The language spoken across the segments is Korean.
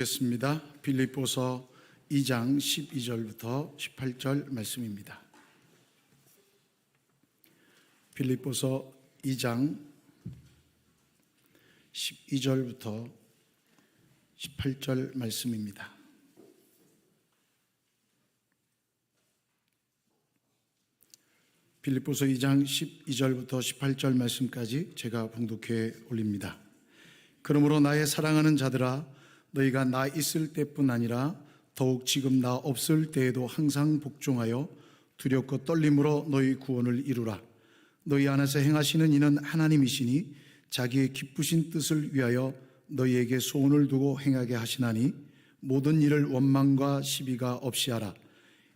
겠습니다. 빌립보서 2장 12절부터 18절 말씀입니다. 빌립보서 2장 12절부터 18절 말씀입니다. 빌립보서 2장 12절부터 18절 말씀까지 제가 봉독해 올립니다. 그러므로 나의 사랑하는 자들아, 너희가 나 있을 때뿐 아니라 더욱 지금 나 없을 때에도 항상 복종하여 두렵고 떨림으로 너희 구원을 이루라. 너희 안에서 행하시는 이는 하나님이시니 자기의 기쁘신 뜻을 위하여 너희에게 소원을 두고 행하게 하시나니 모든 일을 원망과 시비가 없이 하라.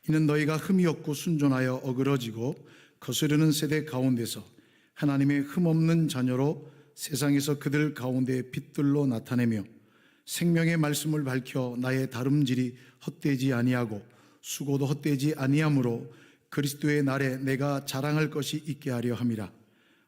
이는 너희가 흠이 없고 순전하여 어그러지고 거스르는 세대 가운데서 하나님의 흠없는 자녀로 세상에서 그들 가운데 빛들로 나타내며 생명의 말씀을 밝혀 나의 다름질이 헛되지 아니하고 수고도 헛되지 아니하므로 그리스도의 날에 내가 자랑할 것이 있게 하려 함이라.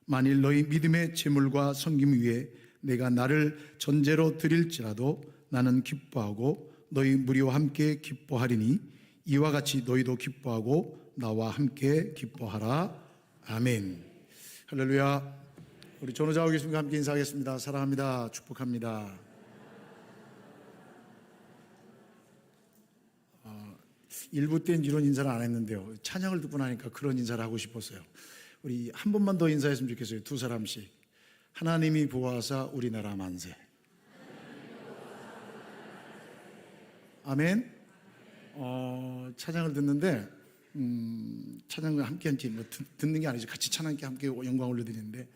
만일 너희 믿음의 재물과 섬김 위에 내가 나를 전제로 드릴지라도 나는 기뻐하고 너희 무리와 함께 기뻐하리니 이와 같이 너희도 기뻐하고 나와 함께 기뻐하라. 아멘. 할렐루야. 우리 전우자와 교수님과 함께 인사하겠습니다. 사랑합니다. 축복합니다. 일부 때는 이런 인사를 안 했는데요. 찬양을 듣고 나니까 그런 인사를 하고 싶었어요. 우리 한 번만 더 인사했으면 좋겠어요. 두 사람씩. 하나님이 보아사 우리나라 만세. 아멘. 찬양을 듣는데 찬양을 함께 한지 듣는 게 아니죠. 같이 찬양께 함께 영광 올려드리는데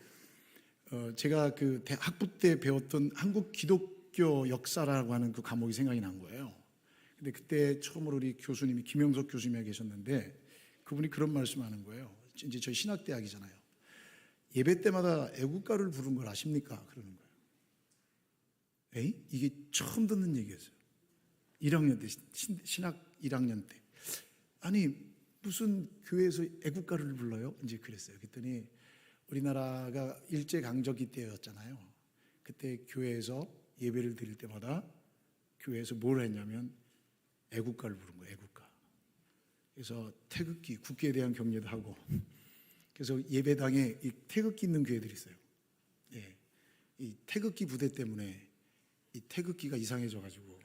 제가 그 학부 때 배웠던 한국 기독교 역사라고 하는 그 과목이 생각이 난 거예요. 근데 그때 처음으로 우리 교수님이 김영석 교수님이 계셨는데 그분이 그런 말씀하는 거예요. 이제 저희 신학대학이잖아요. 예배 때마다 애국가를 부른 걸 아십니까? 그러는 거예요. 에이? 이게 처음 듣는 얘기였어요. 1학년 때, 신학 1학년 때. 아니, 무슨 교회에서 애국가를 불러요? 이제 그랬어요. 그랬더니 우리나라가 일제강점기 때였잖아요. 그때 교회에서 예배를 드릴 때마다 교회에서 뭘 했냐면 애국가를 부른 거예요. 애국가. 그래서 태극기, 국기에 대한 경례도 하고 그래서 예배당에 이 태극기 있는 교회들이 있어요. 예. 이 태극기 부대 때문에 이 태극기가 이상해져가지고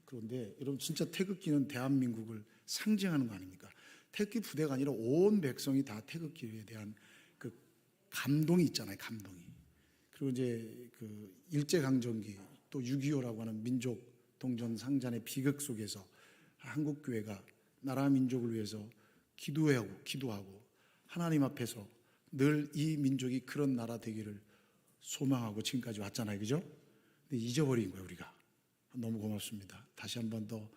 그런데 여러분 진짜 태극기는 대한민국을 상징하는 거 아닙니까? 태극기 부대가 아니라 온 백성이 다 태극기에 대한 그 감동이 있잖아요. 감동이. 그리고 이제 그 일제강점기 또 6.25라고 하는 민족 동전 상잔의 비극 속에서 한국 교회가 나라 민족을 위해서 기도하고 하나님 앞에서 늘 이 민족이 그런 나라 되기를 소망하고 지금까지 왔잖아요. 그죠? 근데 잊어버린 거예요, 우리가. 너무 고맙습니다. 다시 한 번 더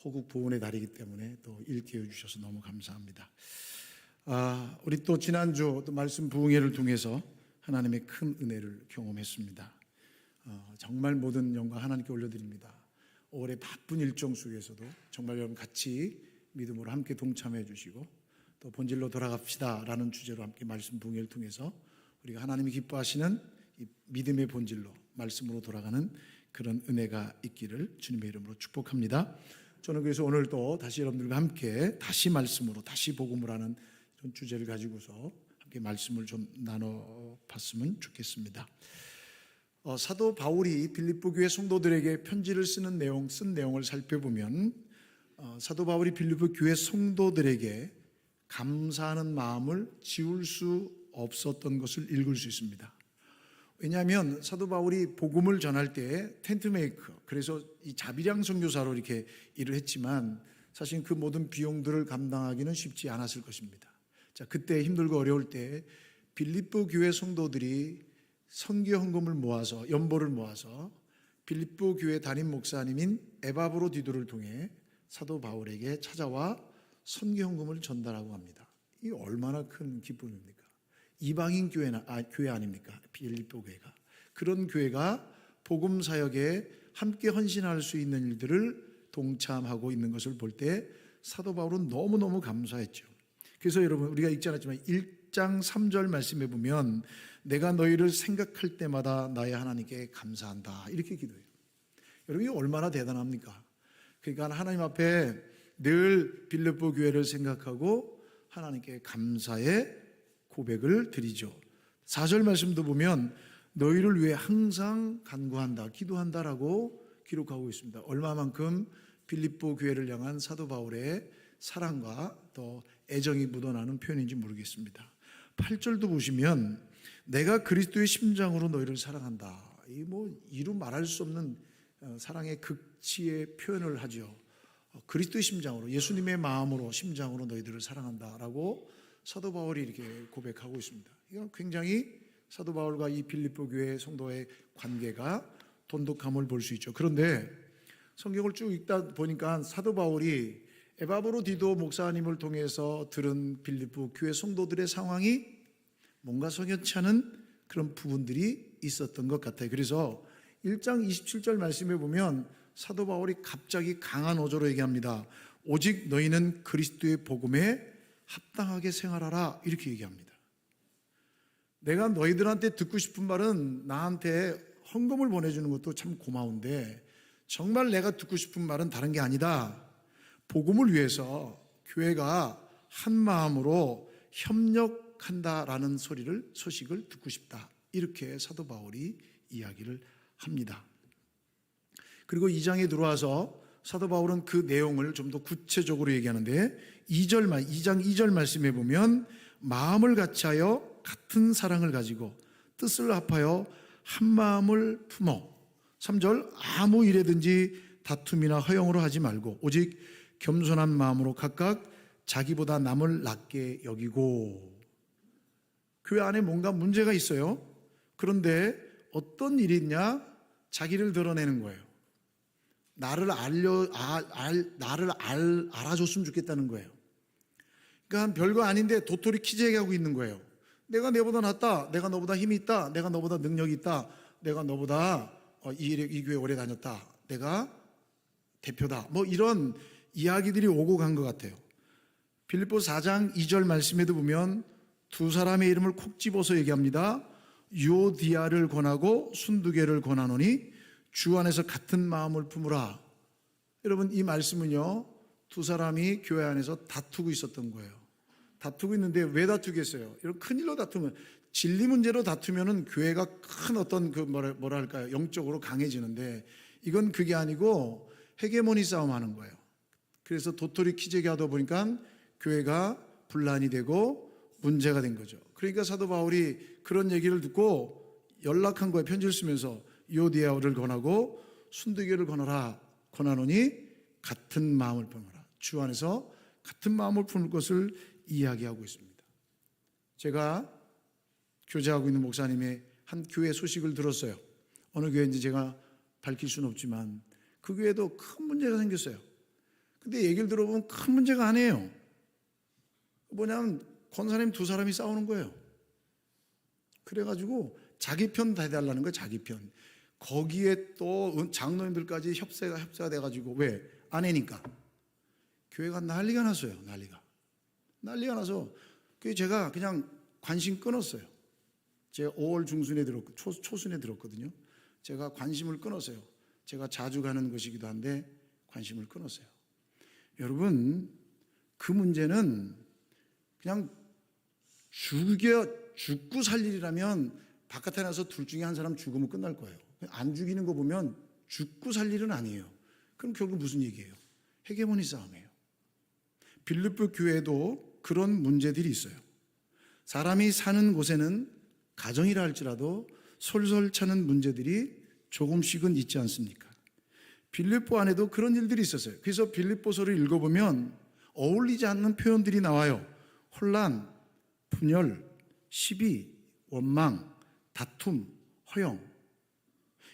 호국 보훈의 달이기 때문에 또 일깨워 주셔서 너무 감사합니다. 우리 또 지난주 또 말씀 부흥회를 통해서 하나님의 큰 은혜를 경험했습니다. 정말 모든 영광 하나님께 올려드립니다. 올해 바쁜 일정 속에서도 정말 여러분 같이 믿음으로 함께 동참해 주시고 또 본질로 돌아갑시다 라는 주제로 함께 말씀 부흥회를 통해서 우리가 하나님이 기뻐하시는 이 믿음의 본질로 말씀으로 돌아가는 그런 은혜가 있기를 주님의 이름으로 축복합니다. 저는 그래서 오늘 또 다시 여러분들과 함께 다시 말씀으로 다시 복음을 하는 이런 주제를 가지고서 함께 말씀을 좀 나눠봤으면 좋겠습니다. 사도 바울이 빌립보 교회 성도들에게 편지를 쓴 내용을 살펴보면 사도 바울이 빌립보 교회 성도들에게 감사하는 마음을 지울 수 없었던 것을 읽을 수 있습니다. 왜냐하면 사도 바울이 복음을 전할 때 텐트메이커, 그래서 이 자비량 선교사로 이렇게 일을 했지만 사실 그 모든 비용들을 감당하기는 쉽지 않았을 것입니다. 자, 그때 힘들고 어려울 때 빌립보 교회 성도들이 선교 헌금을 모아서 연보를 모아서 빌립보 교회 담임 목사님인 에바브로디도를 통해 사도 바울에게 찾아와 선교 헌금을 전달하고 합니다. 이게 얼마나 큰 기쁨입니까? 이방인 교회 아닙니까? 빌립보 교회가. 그런 교회가 복음 사역에 함께 헌신할 수 있는 일들을 동참하고 있는 것을 볼 때 사도 바울은 너무너무 감사했죠. 그래서 여러분 우리가 읽지 않았지만 1장 3절 말씀해 보면 내가 너희를 생각할 때마다 나의 하나님께 감사한다 이렇게 기도해요. 여러분, 이게 얼마나 대단합니까? 그러니까 하나님 앞에 늘 빌립보 교회를 생각하고 하나님께 감사의 고백을 드리죠. 4절 말씀도 보면 너희를 위해 항상 간구한다, 기도한다라고 기록하고 있습니다. 얼마만큼 빌립보 교회를 향한 사도 바울의 사랑과 또 애정이 묻어나는 표현인지 모르겠습니다. 8절도 보시면 내가 그리스도의 심장으로 너희를 사랑한다. 이 이루 말할 수 없는 사랑의 극치의 표현을 하죠. 그리스도의 심장으로, 예수님의 마음으로, 심장으로 너희들을 사랑한다라고 사도 바울이 이렇게 고백하고 있습니다. 이건 굉장히 사도 바울과 이 빌립보 교회 성도의 관계가 돈독함을 볼 수 있죠. 그런데 성경을 쭉 읽다 보니까 사도 바울이 에바브로디도 목사님을 통해서 들은 빌립보 교회 성도들의 상황이 뭔가 석연치 않은 그런 부분들이 있었던 것 같아요. 그래서 1장 27절 말씀에 보면 사도 바울이 갑자기 강한 어조로 얘기합니다. 오직 너희는 그리스도의 복음에 합당하게 생활하라, 이렇게 얘기합니다. 내가 너희들한테 듣고 싶은 말은 나한테 헌금을 보내주는 것도 참 고마운데 정말 내가 듣고 싶은 말은 다른 게 아니다. 복음을 위해서 교회가 한 마음으로 협력한다라는 소식을 듣고 싶다. 이렇게 사도 바울이 이야기를 합니다. 그리고 2장에 들어와서 사도 바울은 그 내용을 좀 더 구체적으로 얘기하는데 2장 2절 말씀에 보면 마음을 같이하여 같은 사랑을 가지고 뜻을 합하여 한 마음을 품어 3절 아무 일에든지 다툼이나 허영으로 하지 말고 오직 겸손한 마음으로 각각 자기보다 남을 낮게 여기고. 교회 안에 뭔가 문제가 있어요. 그런데 어떤 일이 있냐? 자기를 드러내는 거예요. 나를 알아줬으면 좋겠다는 거예요. 그러니까 별거 아닌데 도토리 키즈 얘기하고 있는 거예요. 내가 내보다 낫다. 내가 너보다 힘이 있다. 내가 너보다 능력이 있다. 내가 너보다 이 교회 오래 다녔다. 내가 대표다. 이런 이야기들이 오고 간 것 같아요. 빌립보 4장 2절 말씀에도 보면 두 사람의 이름을 콕 집어서 얘기합니다. 유오디아를 권하고 순두개를 권하노니 주 안에서 같은 마음을 품으라. 여러분, 이 말씀은요, 두 사람이 교회 안에서 다투고 있었던 거예요. 다투고 있는데 왜 다투겠어요? 이런 큰일로 다투면, 진리 문제로 다투면은 교회가 큰 어떤 뭐랄까요, 영적으로 강해지는데 이건 그게 아니고 헤게모니 싸움 하는 거예요. 그래서 도토리 키재기 하다 보니까 교회가 분란이 되고 문제가 된 거죠. 그러니까 사도 바울이 그런 얘기를 듣고 연락한 거예요. 편지를 쓰면서 유오디아를 권하고 순두개를 권하노니 같은 마음을 품어라. 주 안에서 같은 마음을 품을 것을 이야기하고 있습니다. 제가 교제하고 있는 목사님의 한 교회 소식을 들었어요. 어느 교회인지 제가 밝힐 수는 없지만 그 교회도 큰 문제가 생겼어요. 근데 얘기를 들어보면 큰 문제가 아니에요. 뭐냐면 권사님 두 사람이 싸우는 거예요. 그래가지고 자기 편 다 해달라는 거예요. 자기 편. 거기에 또 장로님들까지 협세가 돼가지고, 왜? 아내니까. 교회가 난리가 났어요. 난리가 나서 제가 그냥 관심 끊었어요. 제가 5월 중순에 초순에 들었거든요. 제가 관심을 끊었어요. 제가 자주 가는 곳이기도 한데 관심을 끊었어요. 여러분, 그 문제는 그냥 죽고 살 일이라면 바깥에 나서 둘 중에 한 사람 죽으면 끝날 거예요. 안 죽이는 거 보면 죽고 살 일은 아니에요. 그럼 결국 무슨 얘기예요? 헤게모니 싸움이에요. 빌립보 교회도 그런 문제들이 있어요. 사람이 사는 곳에는 가정이라 할지라도 솔솔 차는 문제들이 조금씩은 있지 않습니까? 빌립보 안에도 그런 일들이 있었어요. 그래서 빌립보서를 읽어보면 어울리지 않는 표현들이 나와요. 혼란, 분열, 시비, 원망, 다툼, 허영,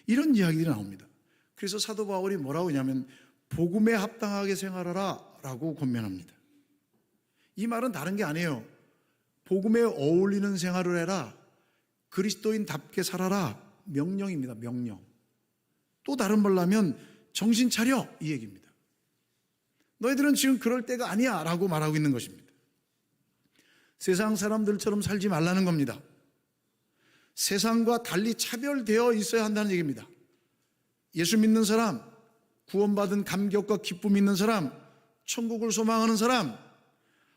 이런 이야기들이 나옵니다. 그래서 사도 바울이 뭐라고 하냐면 복음에 합당하게 생활하라 라고 권면합니다. 이 말은 다른 게 아니에요. 복음에 어울리는 생활을 해라, 그리스도인답게 살아라, 명령입니다. 명령. 또 다른 말로 하면 정신 차려, 이 얘기입니다. 너희들은 지금 그럴 때가 아니야 라고 말하고 있는 것입니다. 세상 사람들처럼 살지 말라는 겁니다. 세상과 달리 차별되어 있어야 한다는 얘기입니다. 예수 믿는 사람, 구원받은 감격과 기쁨이 있는 사람, 천국을 소망하는 사람,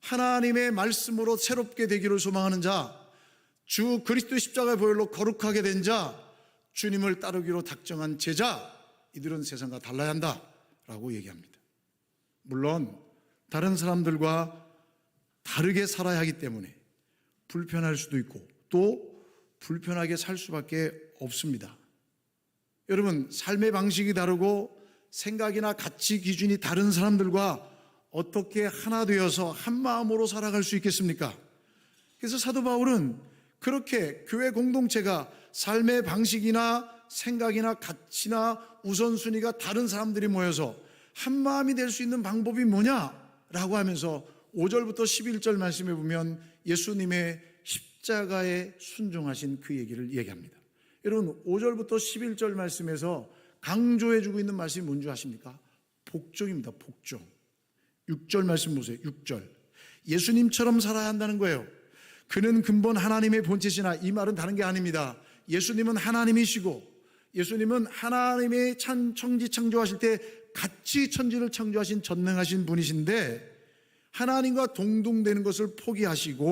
하나님의 말씀으로 새롭게 되기를 소망하는 자, 주 그리스도의 십자가의 보혈로 거룩하게 된 자, 주님을 따르기로 작정한 제자, 이들은 세상과 달라야 한다라고 얘기합니다. 물론 다른 사람들과 다르게 살아야 하기 때문에 불편할 수도 있고 또 불편하게 살 수밖에 없습니다. 여러분, 삶의 방식이 다르고 생각이나 가치 기준이 다른 사람들과 어떻게 하나 되어서 한 마음으로 살아갈 수 있겠습니까? 그래서 사도 바울은 그렇게 교회 공동체가 삶의 방식이나 생각이나 가치나 우선순위가 다른 사람들이 모여서 한 마음이 될 수 있는 방법이 뭐냐라고 하면서 5절부터 11절 말씀에 보면 예수님의 십자가에 순종하신 그 얘기를 얘기합니다. 여러분, 5절부터 11절 말씀에서 강조해주고 있는 말씀이 뭔지 아십니까? 복종입니다. 복종. 6절 말씀 보세요. 6절. 예수님처럼 살아야 한다는 거예요. 그는 근본 하나님의 본체시나, 이 말은 다른 게 아닙니다. 예수님은 하나님이시고 예수님은 하나님의 천지 창조하실 때 같이 천지를 창조하신 전능하신 분이신데 하나님과 동등되는 것을 포기하시고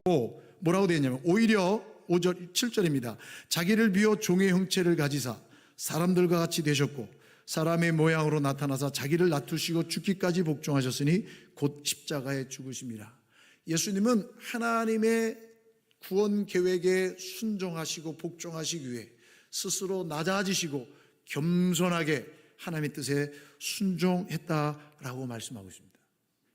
뭐라고 되어 있냐면 오히려 5절 7절입니다. 자기를 비워 종의 형체를 가지사 사람들과 같이 되셨고 사람의 모양으로 나타나사 자기를 낮추시고 죽기까지 복종하셨으니 곧 십자가에 죽으심이라. 예수님은 하나님의 구원 계획에 순종하시고 복종하시기 위해 스스로 낮아지시고 겸손하게 하나님의 뜻에 순종했다라고 말씀하고 있습니다.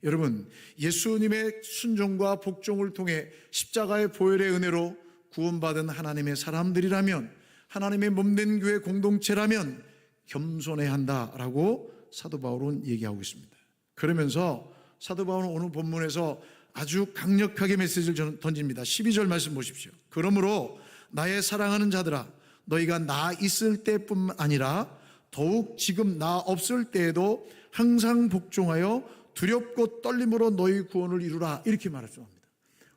여러분, 예수님의 순종과 복종을 통해 십자가의 보혈의 은혜로 구원받은 하나님의 사람들이라면, 하나님의 몸된 교회 공동체라면 겸손해야 한다라고 사도 바울은 얘기하고 있습니다. 그러면서 사도 바울은 오늘 본문에서 아주 강력하게 메시지를 던집니다. 12절 말씀 보십시오. 그러므로 나의 사랑하는 자들아, 너희가 나 있을 때뿐만 아니라 더욱 지금 나 없을 때에도 항상 복종하여 두렵고 떨림으로 너희 구원을 이루라, 이렇게 말씀합니다.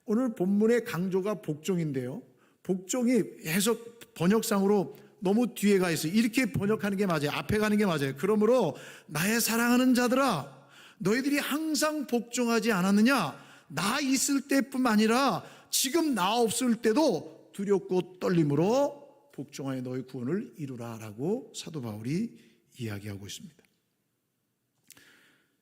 오늘 본문의 강조가 복종인데요, 복종이 해석 번역상으로 너무 뒤에 가 있어요. 이렇게 번역하는 게 맞아요. 앞에 가는 게 맞아요. 그러므로 나의 사랑하는 자들아, 너희들이 항상 복종하지 않았느냐? 나 있을 때뿐만 아니라 지금 나 없을 때도 두렵고 떨림으로 복종하여 너희 구원을 이루라라고 사도 바울이 이야기하고 있습니다.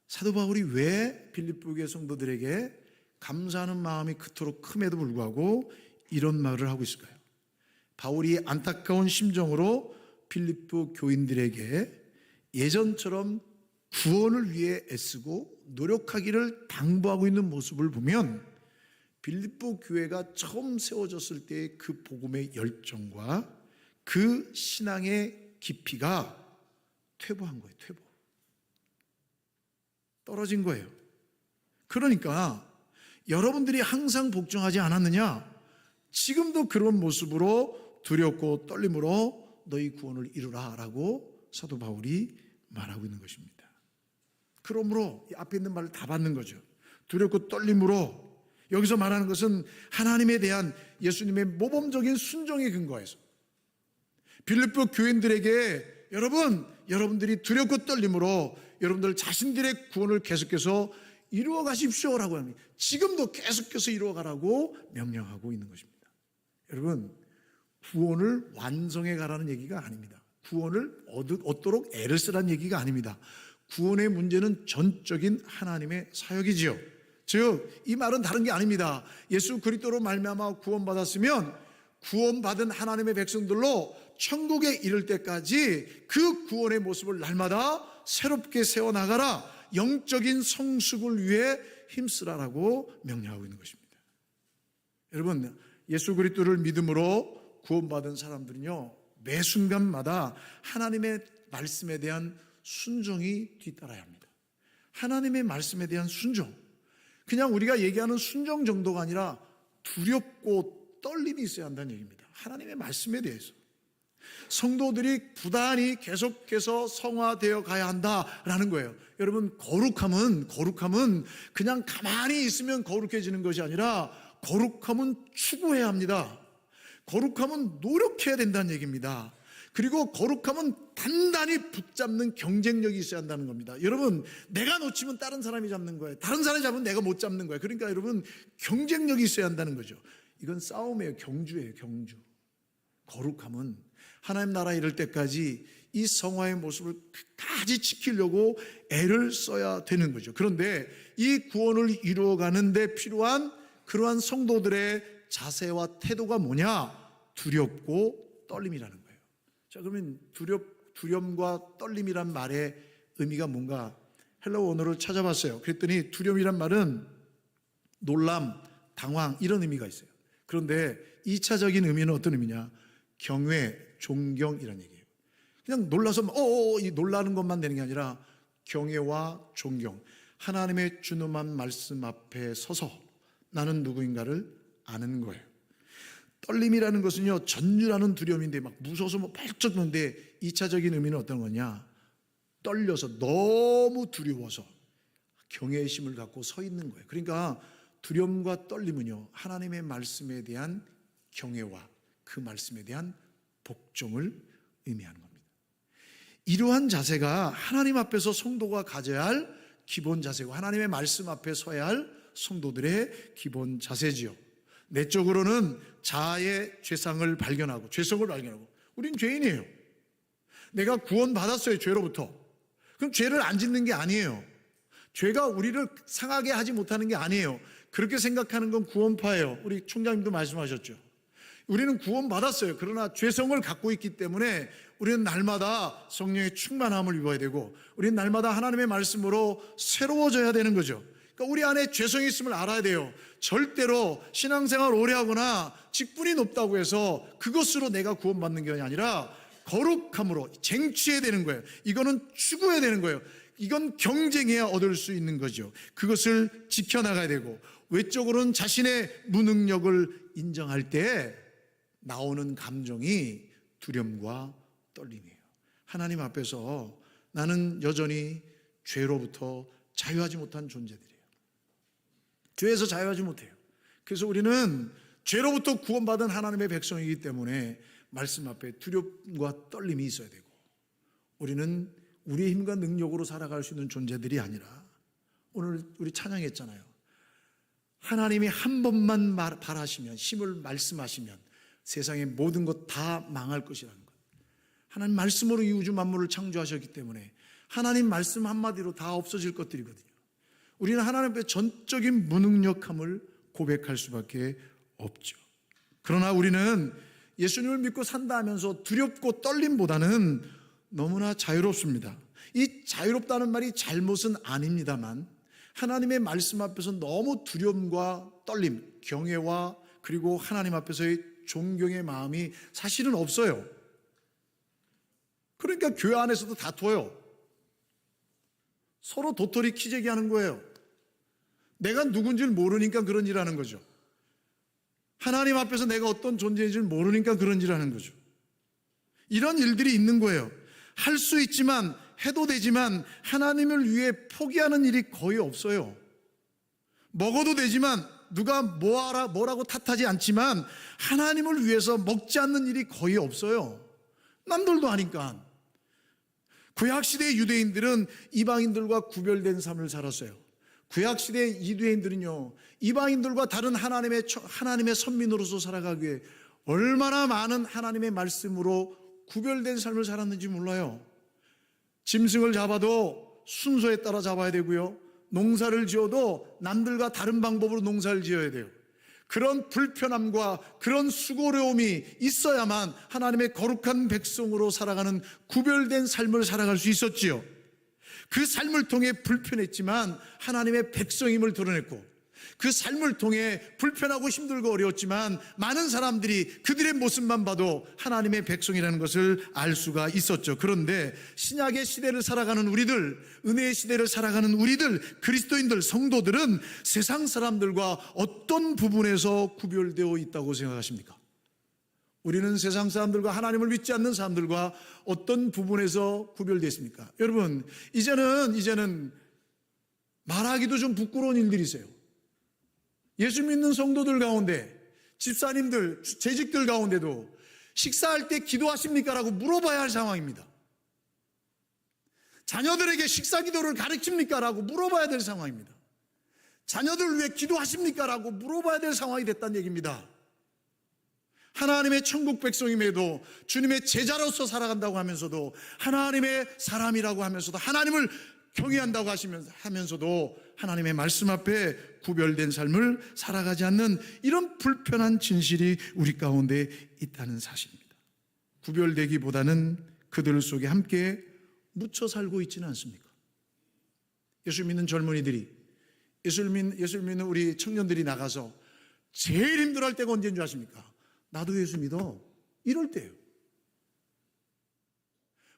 사도 바울이 왜 빌립보 교회 성도들에게 감사하는 마음이 그토록 큼에도 불구하고 이런 말을 하고 있을까요? 바울이 안타까운 심정으로 빌립보 교인들에게 예전처럼 구원을 위해 애쓰고 노력하기를 당부하고 있는 모습을 보면 빌립보 교회가 처음 세워졌을 때의 그 복음의 열정과 그 신앙의 깊이가 퇴보한 거예요. 퇴보. 떨어진 거예요. 그러니까 여러분들이 항상 복종하지 않았느냐? 지금도 그런 모습으로 두렵고 떨림으로 너희 구원을 이루라라고 사도 바울이 말하고 있는 것입니다. 그러므로 앞에 있는 말을 다 받는 거죠. 두렵고 떨림으로, 여기서 말하는 것은 하나님에 대한 예수님의 모범적인 순종에 근거해서 빌립보 교인들에게 여러분들이 두렵고 떨림으로 여러분들 자신들의 구원을 계속해서 이루어 가십시오라고 합니다. 지금도 계속해서 이루어 가라고 명령하고 있는 것입니다. 여러분, 구원을 완성해 가라는 얘기가 아닙니다. 구원을 얻도록 애를 쓰라는 얘기가 아닙니다. 구원의 문제는 전적인 하나님의 사역이지요. 즉, 이 말은 다른 게 아닙니다. 예수 그리스도로 말미암아 구원받았으면 구원받은 하나님의 백성들로 천국에 이를 때까지 그 구원의 모습을 날마다 새롭게 세워나가라, 영적인 성숙을 위해 힘쓰라라고 명령하고 있는 것입니다. 여러분, 예수 그리스도를 믿음으로 구원받은 사람들은요, 매 순간마다 하나님의 말씀에 대한 순종이 뒤따라야 합니다. 하나님의 말씀에 대한 순종, 그냥 우리가 얘기하는 순종 정도가 아니라 두렵고 떨림이 있어야 한다는 얘기입니다. 하나님의 말씀에 대해서 성도들이 부단히 계속해서 성화되어 가야 한다라는 거예요. 여러분, 거룩함은 그냥 가만히 있으면 거룩해지는 것이 아니라 거룩함은 추구해야 합니다. 거룩함은 노력해야 된다는 얘기입니다. 그리고 거룩함은 단단히 붙잡는 경쟁력이 있어야 한다는 겁니다. 여러분, 내가 놓치면 다른 사람이 잡는 거예요. 다른 사람이 잡으면 내가 못 잡는 거예요. 그러니까 여러분, 경쟁력이 있어야 한다는 거죠. 이건 싸움이에요. 경주예요. 경주. 거룩함은 하나님 나라 이를 때까지 이 성화의 모습을 끝까지 지키려고 애를 써야 되는 거죠. 그런데 이 구원을 이루어가는 데 필요한 그러한 성도들의 자세와 태도가 뭐냐? 두렵고 떨림이라는 거예요. 자, 그러면 두려움과 떨림이란 말의 의미가 뭔가 헬라어 원어를 찾아봤어요. 그랬더니 두려움이란 말은 놀람, 당황 이런 의미가 있어요. 그런데 2차적인 의미는 어떤 의미냐? 경외, 존경이라는 얘기예요. 그냥 놀라서 놀라는 것만 되는 게 아니라 경외와 존경, 하나님의 준엄한 말씀 앞에 서서 나는 누구인가를 아는 거예요. 떨림이라는 것은요, 전율하는 두려움인데 막 무서워서 발쩍 드는데 2차적인 의미는 어떤 거냐? 떨려서 너무 두려워서 경외의 심을 갖고 서 있는 거예요. 그러니까 두려움과 떨림은요, 하나님의 말씀에 대한 경외와 그 말씀에 대한 복종을 의미하는 겁니다. 이러한 자세가 하나님 앞에서 성도가 가져야 할 기본 자세고 하나님의 말씀 앞에 서야 할 성도들의 기본 자세지요. 내적으로는 자아의 죄성을 발견하고 우린 죄인이에요. 내가 구원받았어요. 죄로부터. 그럼 죄를 안 짓는 게 아니에요. 죄가 우리를 상하게 하지 못하는 게 아니에요. 그렇게 생각하는 건 구원파예요. 우리 총장님도 말씀하셨죠. 우리는 구원받았어요. 그러나 죄성을 갖고 있기 때문에 우리는 날마다 성령의 충만함을 입어야 되고 우리는 날마다 하나님의 말씀으로 새로워져야 되는 거죠. 그러니까 우리 안에 죄성이 있음을 알아야 돼요. 절대로 신앙생활 오래 하거나 직분이 높다고 해서 그것으로 내가 구원받는 게 아니라 거룩함으로 쟁취해야 되는 거예요. 이거는 추구해야 되는 거예요. 이건 경쟁해야 얻을 수 있는 거죠. 그것을 지켜나가야 되고 외적으로는 자신의 무능력을 인정할 때 나오는 감정이 두려움과 떨림이에요. 하나님 앞에서 나는 여전히 죄로부터 자유하지 못한 존재들이에요. 죄에서 자유하지 못해요. 그래서 우리는 죄로부터 구원받은 하나님의 백성이기 때문에 말씀 앞에 두려움과 떨림이 있어야 되고 우리는 우리의 힘과 능력으로 살아갈 수 있는 존재들이 아니라 오늘 우리 찬양했잖아요. 하나님이 한 번만 바라시면 힘을 말씀하시면 세상의 모든 것 다 망할 것이라는 것. 하나님 말씀으로 이 우주 만물을 창조하셨기 때문에 하나님 말씀 한마디로 다 없어질 것들이거든요. 우리는 하나님 앞에 전적인 무능력함을 고백할 수밖에 없죠. 그러나 우리는 예수님을 믿고 산다 하면서 두렵고 떨림보다는 너무나 자유롭습니다. 이 자유롭다는 말이 잘못은 아닙니다만 하나님의 말씀 앞에서 너무 두려움과 떨림, 경외와 그리고 하나님 앞에서의 존경의 마음이 사실은 없어요. 그러니까 교회 안에서도 다투어요. 서로 도토리 키재기 하는 거예요. 내가 누군지를 모르니까 그런 일 하는 거죠. 하나님 앞에서 내가 어떤 존재인지를 모르니까 그런 일 하는 거죠. 이런 일들이 있는 거예요. 할 수 있지만 해도 되지만 하나님을 위해 포기하는 일이 거의 없어요. 먹어도 되지만 누가 뭐라고 탓하지 않지만 하나님을 위해서 먹지 않는 일이 거의 없어요. 남들도 하니까. 구약시대의 유대인들은 이방인들과 구별된 삶을 살았어요. 구약시대의 유대인들은요, 이방인들과 다른 하나님의 선민으로서 살아가기 위해 얼마나 많은 하나님의 말씀으로 구별된 삶을 살았는지 몰라요. 짐승을 잡아도 순서에 따라 잡아야 되고요. 농사를 지어도 남들과 다른 방법으로 농사를 지어야 돼요. 그런 불편함과 그런 수고로움이 있어야만 하나님의 거룩한 백성으로 살아가는 구별된 삶을 살아갈 수 있었지요. 그 삶을 통해 불편했지만 하나님의 백성임을 드러냈고 그 삶을 통해 불편하고 힘들고 어려웠지만 많은 사람들이 그들의 모습만 봐도 하나님의 백성이라는 것을 알 수가 있었죠. 그런데 신약의 시대를 살아가는 우리들, 은혜의 시대를 살아가는 우리들, 그리스도인들, 성도들은 세상 사람들과 어떤 부분에서 구별되어 있다고 생각하십니까? 우리는 세상 사람들과 하나님을 믿지 않는 사람들과 어떤 부분에서 구별되어 있습니까? 여러분, 이제는 말하기도 좀 부끄러운 일들이 있어요. 예수 믿는 성도들 가운데, 집사님들, 재직들 가운데도 식사할 때 기도하십니까? 라고 물어봐야 할 상황입니다. 자녀들에게 식사 기도를 가르칩니까? 라고 물어봐야 될 상황입니다. 자녀들 위해 기도하십니까? 라고 물어봐야 될 상황이 됐다는 얘기입니다. 하나님의 천국 백성임에도 주님의 제자로서 살아간다고 하면서도 하나님의 사람이라고 하면서도 하나님을 경외한다고 하면서도 하나님의 말씀 앞에 구별된 삶을 살아가지 않는 이런 불편한 진실이 우리 가운데 있다는 사실입니다. 구별되기보다는 그들 속에 함께 묻혀 살고 있지는 않습니까? 예수 믿는 젊은이들이, 예수 믿는 우리 청년들이 나가서 제일 힘들어할 때가 언제인 줄 아십니까? 나도 예수 믿어, 이럴 때예요.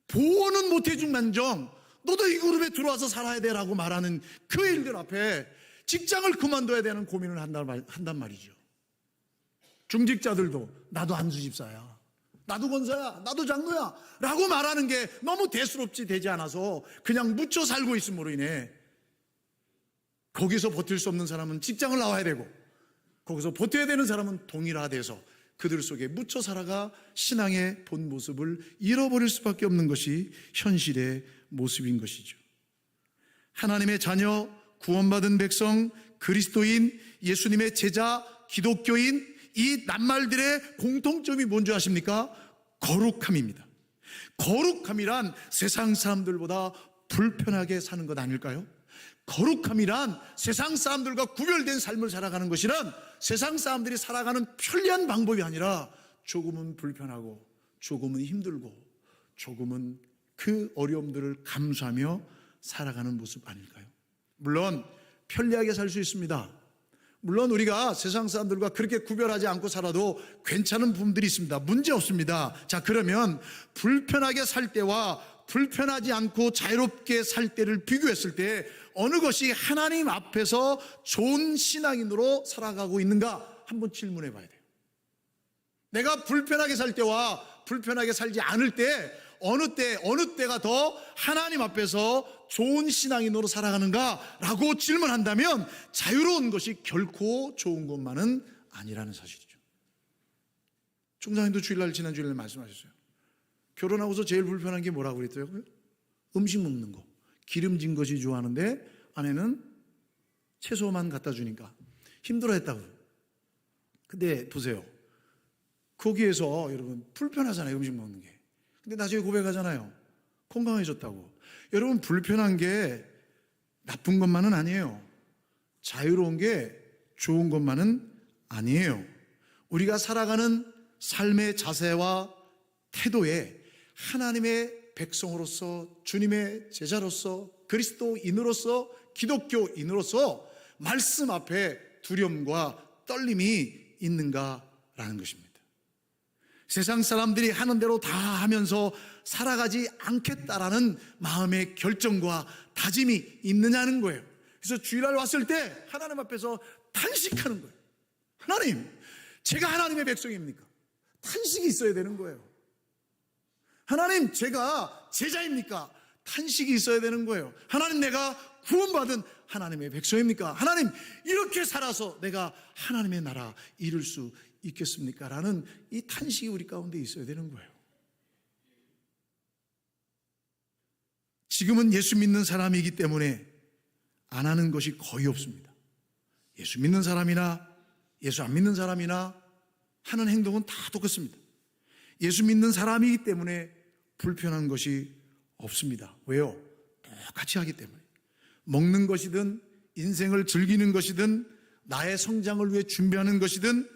보호는 못해준 만정 너도 이 그룹에 들어와서 살아야 되라고 말하는 그 일들 앞에 직장을 그만둬야 되는 고민을 한단 말이죠. 중직자들도 나도 안수집사야, 나도 권사야, 나도 장로야 라고 말하는 게 너무 대수롭지 되지 않아서 그냥 묻혀 살고 있음으로 인해 거기서 버틸 수 없는 사람은 직장을 나와야 되고 거기서 버텨야 되는 사람은 동일화돼서 그들 속에 묻혀 살아가 신앙의 본 모습을 잃어버릴 수밖에 없는 것이 현실의 모습인 것이죠. 하나님의 자녀, 구원받은 백성, 그리스도인, 예수님의 제자, 기독교인, 이 낱말들의 공통점이 뭔지 아십니까? 거룩함입니다. 거룩함이란 세상 사람들보다 불편하게 사는 것 아닐까요? 거룩함이란 세상 사람들과 구별된 삶을 살아가는 것이란 세상 사람들이 살아가는 편리한 방법이 아니라 조금은 불편하고 조금은 힘들고 조금은 그 어려움들을 감수하며 살아가는 모습 아닐까요? 물론 편리하게 살 수 있습니다. 물론 우리가 세상 사람들과 그렇게 구별하지 않고 살아도 괜찮은 부분들이 있습니다. 문제 없습니다. 자, 그러면 불편하게 살 때와 불편하지 않고 자유롭게 살 때를 비교했을 때 어느 것이 하나님 앞에서 좋은 신앙인으로 살아가고 있는가 한번 질문해 봐야 돼요. 내가 불편하게 살 때와 불편하게 살지 않을 때 어느 때가 더 하나님 앞에서 좋은 신앙인으로 살아가는가라고 질문한다면 자유로운 것이 결코 좋은 것만은 아니라는 사실이죠. 총장님도 지난 주일날 말씀하셨어요. 결혼하고서 제일 불편한 게 뭐라고 그랬더라고요? 음식 먹는 거. 기름진 것이 좋아하는데 아내는 채소만 갖다 주니까 힘들어했다고요. 근데 보세요. 거기에서 여러분 불편하잖아요, 음식 먹는 게. 근데 나중에 고백하잖아요. 건강해졌다고. 여러분 불편한 게 나쁜 것만은 아니에요. 자유로운 게 좋은 것만은 아니에요. 우리가 살아가는 삶의 자세와 태도에 하나님의 백성으로서 주님의 제자로서 그리스도인으로서 기독교인으로서 말씀 앞에 두려움과 떨림이 있는가라는 것입니다. 세상 사람들이 하는 대로 다 하면서 살아가지 않겠다라는 마음의 결정과 다짐이 있느냐는 거예요. 그래서 주일날 왔을 때 하나님 앞에서 탄식하는 거예요. 하나님, 제가 하나님의 백성입니까? 탄식이 있어야 되는 거예요. 하나님, 제가 제자입니까? 탄식이 있어야 되는 거예요. 하나님, 내가 구원받은 하나님의 백성입니까? 하나님, 이렇게 살아서 내가 하나님의 나라 이룰 수 있겠습니까? 라는 이 탄식이 우리 가운데 있어야 되는 거예요. 지금은 예수 믿는 사람이기 때문에 안 하는 것이 거의 없습니다. 예수 믿는 사람이나 예수 안 믿는 사람이나 하는 행동은 다 똑같습니다. 예수 믿는 사람이기 때문에 불편한 것이 없습니다. 왜요? 똑같이 하기 때문에. 먹는 것이든 인생을 즐기는 것이든 나의 성장을 위해 준비하는 것이든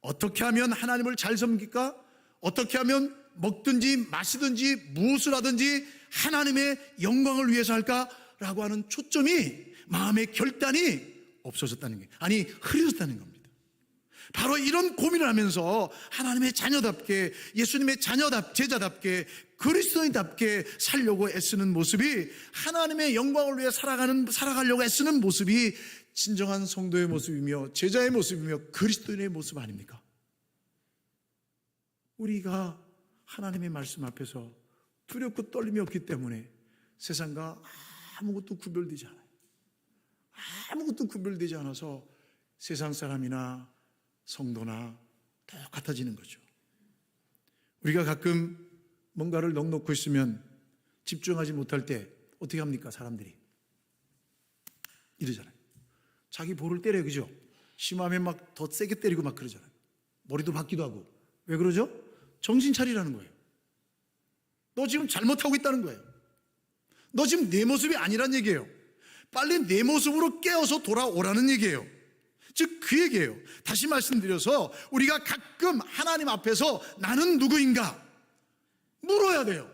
어떻게 하면 하나님을 잘 섬길까? 어떻게 하면 먹든지 마시든지 무엇을 하든지 하나님의 영광을 위해서 할까라고 하는 초점이 마음의 결단이 없어졌다는 게 아니 흐려졌다는 겁니다. 바로 이런 고민을 하면서 하나님의 자녀답게 예수님의 제자답게 그리스도인답게 살려고 애쓰는 모습이 하나님의 영광을 위해 살아가려고 애쓰는 모습이 진정한 성도의 모습이며 제자의 모습이며 그리스도인의 모습 아닙니까? 우리가 하나님의 말씀 앞에서 두렵고 떨림이 없기 때문에 세상과 아무것도 구별되지 않아요. 아무것도 구별되지 않아서 세상 사람이나 성도나 똑같아지는 거죠. 우리가 가끔 뭔가를 넋놓고 있으면 집중하지 못할 때 어떻게 합니까? 사람들이 이러잖아요. 자기 볼을 때려요, 그죠? 심하면 막 더 세게 때리고 막 그러잖아요. 머리도 박기도 하고. 왜 그러죠? 정신 차리라는 거예요. 너 지금 잘못하고 있다는 거예요. 너 지금 내 모습이 아니란 얘기예요. 빨리 내 모습으로 깨어서 돌아오라는 얘기예요. 즉 그 얘기예요. 다시 말씀드려서 우리가 가끔 하나님 앞에서 나는 누구인가 물어야 돼요.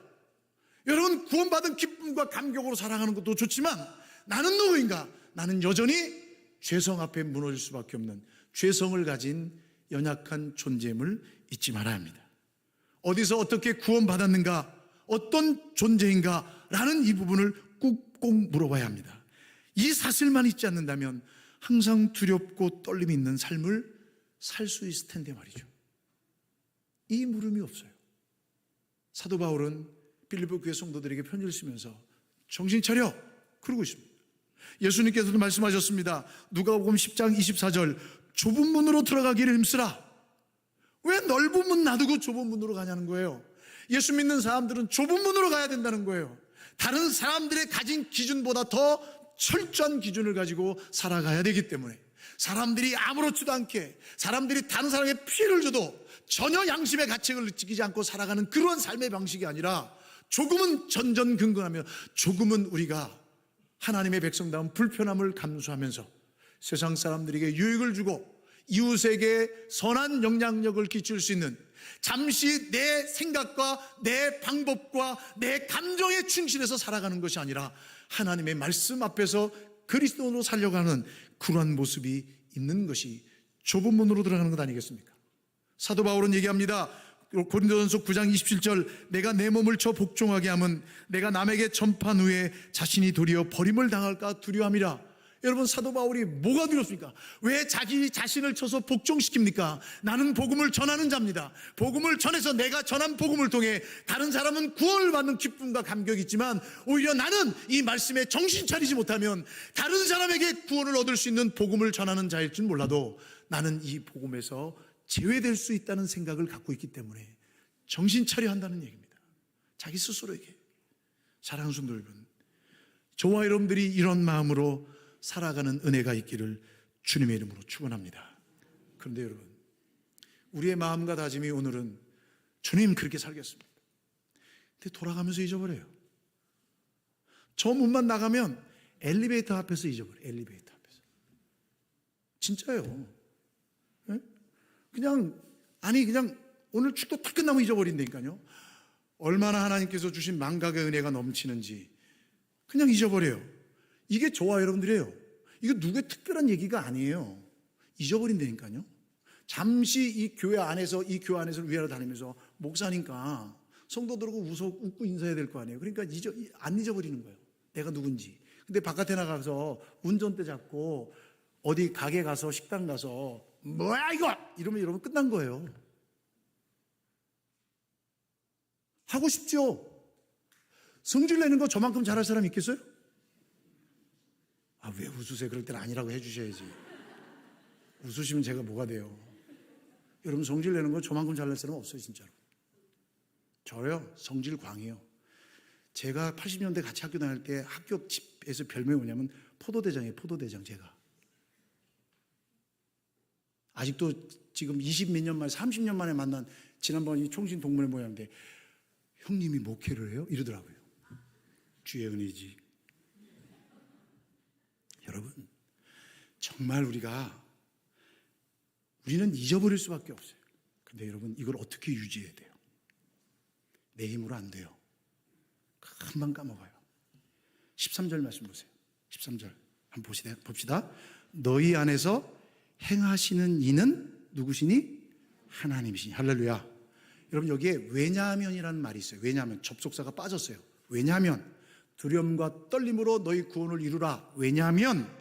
여러분, 구원받은 기쁨과 감격으로 살아가는 것도 좋지만 나는 누구인가? 나는 여전히 죄성 앞에 무너질 수밖에 없는 죄성을 가진 연약한 존재임을 잊지 말아야 합니다. 어디서 어떻게 구원받았는가, 어떤 존재인가 라는 이 부분을 꾹꾹 물어봐야 합니다. 이 사실만 잊지 않는다면 항상 두렵고 떨림이 있는 삶을 살 수 있을 텐데 말이죠. 이 물음이 없어요. 사도 바울은 빌립보 교회 성도들에게 편지를 쓰면서 정신 차려 그러고 있습니다. 예수님께서도 말씀하셨습니다. 누가복음 10장 24절 좁은 문으로 들어가기를 힘쓰라. 왜 넓은 문 놔두고 좁은 문으로 가냐는 거예요. 예수 믿는 사람들은 좁은 문으로 가야 된다는 거예요. 다른 사람들의 가진 기준보다 더 철저한 기준을 가지고 살아가야 되기 때문에 사람들이 아무렇지도 않게 사람들이 다른 사람에게 피해를 줘도 전혀 양심의 가책을 지키지 않고 살아가는 그런 삶의 방식이 아니라 조금은 전전긍긍하며 조금은 우리가 하나님의 백성다운 불편함을 감수하면서 세상 사람들에게 유익을 주고 이웃에게 선한 영향력을 끼칠 수 있는 잠시 내 생각과 내 방법과 내 감정에 충실해서 살아가는 것이 아니라 하나님의 말씀 앞에서 그리스도로 살려가는 그러한 모습이 있는 것이 좁은 문으로 들어가는 것 아니겠습니까? 사도 바울은 얘기합니다. 고린도전서 9장 27절 내가 내 몸을 쳐 복종하게 하면 내가 남에게 전판 후에 자신이 도리어 버림을 당할까 두려움이라. 여러분, 사도 바울이 뭐가 두렵습니까? 왜 자기 자신을 쳐서 복종시킵니까? 나는 복음을 전하는 자입니다. 복음을 전해서 내가 전한 복음을 통해 다른 사람은 구원을 받는 기쁨과 감격이 있지만 오히려 나는 이 말씀에 정신 차리지 못하면 다른 사람에게 구원을 얻을 수 있는 복음을 전하는 자일 줄 몰라도 나는 이 복음에서 제외될 수 있다는 생각을 갖고 있기 때문에 정신 차려야 한다는 얘기입니다. 자기 스스로에게. 사랑하는 성도 여러분, 저와 여러분들이 이런 마음으로 살아가는 은혜가 있기를 주님의 이름으로 축원합니다. 그런데 여러분, 우리의 마음과 다짐이 오늘은 주님 그렇게 살겠습니다. 근데 돌아가면서 잊어버려요. 저 문만 나가면 엘리베이터 앞에서 잊어버려요. 엘리베이터 앞에서. 진짜요. 네? 그냥 오늘 축도 딱 끝나면 잊어버린다니까요. 얼마나 하나님께서 주신 망각의 은혜가 넘치는지 그냥 잊어버려요. 이게 저와 여러분들이에요. 이거 누구의 특별한 얘기가 아니에요. 잊어버린다니까요. 잠시 이 교회 안에서 위아래 다니면서 목사니까 성도들하고 웃고 인사해야 될 거 아니에요. 그러니까 안 잊어버리는 거예요. 내가 누군지. 근데 바깥에 나가서 운전대 잡고 어디 가게 가서 식당 가서 뭐야 이거 이러면 끝난 거예요. 하고 싶죠. 성질 내는 거 저만큼 잘할 사람 있겠어요? 아, 왜 웃으세요? 그럴 때는 아니라고 해주셔야지. 웃으시면 제가 뭐가 돼요? 여러분, 성질 내는 거 저만큼 잘날 사람 없어요, 진짜로. 저요, 성질광이요. 제가 80년대 같이 학교 다닐 때 학교 집에서 별명이 뭐냐면 포도대장이에요, 포도대장. 제가 아직도 지금 20몇 년 만에 30년 만에 만난 지난번 이 총신 동문회 모양인데 형님이 목회를 해요? 이러더라고요. 주의 은혜지. 여러분, 정말 우리는 잊어버릴 수밖에 없어요. 근데 여러분, 이걸 어떻게 유지해야 돼요? 내 힘으로 안 돼요. 금방 까먹어요. 13절 말씀 보세요. 13절 한번 봅시다. 너희 안에서 행하시는 이는 누구시니? 하나님이시니. 할렐루야. 여러분, 여기에 왜냐하면이라는 말이 있어요. 왜냐하면 접속사가 빠졌어요. 왜냐하면 두려움과 떨림으로 너희 구원을 이루라. 왜냐하면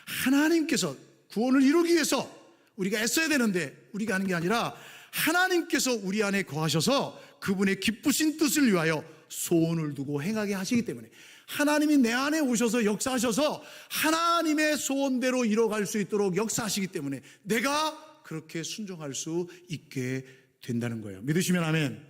하나님께서 구원을 이루기 위해서 우리가 애써야 되는데 우리가 하는 게 아니라 하나님께서 우리 안에 거하셔서 그분의 기쁘신 뜻을 위하여 소원을 두고 행하게 하시기 때문에 하나님이 내 안에 오셔서 역사하셔서 하나님의 소원대로 이뤄갈 수 있도록 역사하시기 때문에 내가 그렇게 순종할 수 있게 된다는 거예요. 믿으시면 아멘.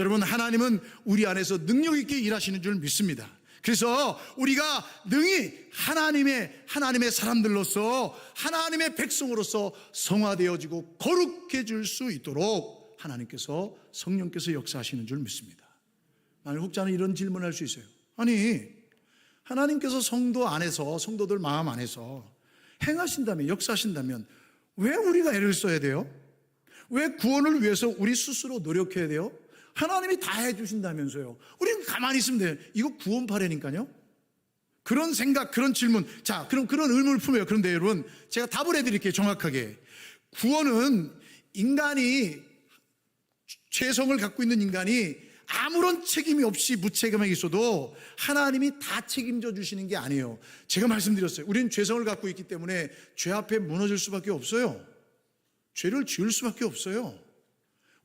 여러분, 하나님은 우리 안에서 능력 있게 일하시는 줄 믿습니다. 그래서 우리가 능히 하나님의 사람들로서, 하나님의 백성으로서 성화되어지고 거룩해질 수 있도록 하나님께서, 성령께서 역사하시는 줄 믿습니다. 만약 혹자는 이런 질문을 할 수 있어요. 아니, 하나님께서 성도 안에서, 성도들 마음 안에서 행하신다면, 역사하신다면 왜 우리가 애를 써야 돼요? 왜 구원을 위해서 우리 스스로 노력해야 돼요? 하나님이 다 해주신다면서요. 우리는 가만히 있으면 돼요. 이거 구원파라니까요. 그런 생각, 그런 질문. 자, 그럼 그런 의문을 품어요. 그런데 여러분, 제가 답을 해드릴게요. 정확하게. 구원은 인간이, 죄성을 갖고 있는 인간이 아무런 책임이 없이 무책임하게 있어도 하나님이 다 책임져 주시는 게 아니에요. 제가 말씀드렸어요. 우리는 죄성을 갖고 있기 때문에 죄 앞에 무너질 수밖에 없어요. 죄를 지을 수밖에 없어요.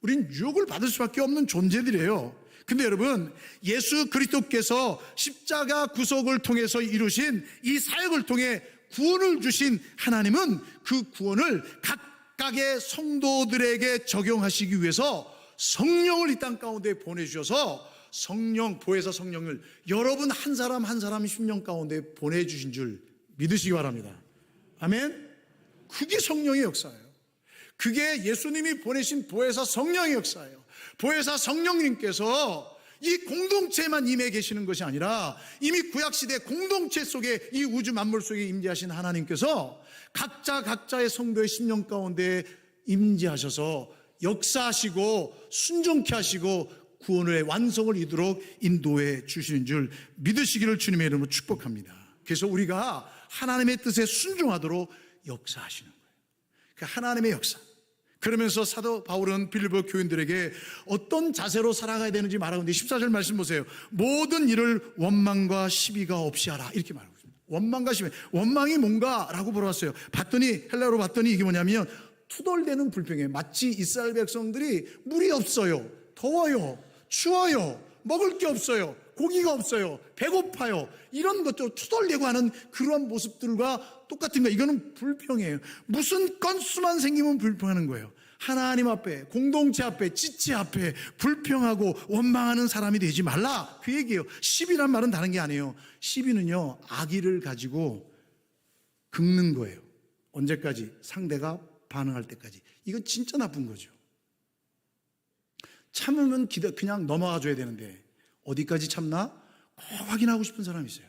우린 유혹을 받을 수밖에 없는 존재들이에요. 근데 여러분, 예수 그리스도께서 십자가 구속을 통해서 이루신 이 사역을 통해 구원을 주신 하나님은 그 구원을 각각의 성도들에게 적용하시기 위해서 성령을 이 땅 가운데 보내주셔서, 성령, 보혜사 성령을 여러분 한 사람 한 사람 심령 가운데 보내주신 줄 믿으시기 바랍니다. 아멘. 그게 성령의 역사예요. 그게 예수님이 보내신 보혜사 성령의 역사예요. 보혜사 성령님께서 이 공동체에만 임해 계시는 것이 아니라 이미 구약시대 공동체 속에, 이 우주 만물 속에 임재하신 하나님께서 각자의 성도의 심령 가운데 임재하셔서 역사하시고 순종케 하시고 구원의 완성을 이루도록 인도해 주시는 줄 믿으시기를 주님의 이름으로 축복합니다. 그래서 우리가 하나님의 뜻에 순종하도록 역사하시는 거예요. 그러니까 하나님의 역사. 그러면서 사도 바울은 빌립보 교인들에게 어떤 자세로 살아가야 되는지 말하고 있는데 14절 말씀 보세요. 모든 일을 원망과 시비가 없이 하라, 이렇게 말하고 있습니다. 원망과 시비. 원망이 뭔가라고 물어봤어요. 헬라어로 봤더니 이게 뭐냐면 투덜대는 불평이에요. 마치 이스라엘 백성들이 물이 없어요, 더워요, 추워요, 먹을 게 없어요, 고기가 없어요, 배고파요, 이런 것들 투덜대고 하는 그러한 모습들과 똑같은 거예요. 이거는 불평이에요. 무슨 건수만 생기면 불평하는 거예요. 하나님 앞에, 공동체 앞에, 지체 앞에 불평하고 원망하는 사람이 되지 말라, 그 얘기예요. 시비란 말은 다른 게 아니에요. 시비는요, 악의를 가지고 긁는 거예요. 언제까지? 상대가 반응할 때까지. 이건 진짜 나쁜 거죠. 참으면 그냥 넘어가 줘야 되는데 어디까지 참나? 꼭 확인하고 싶은 사람이 있어요.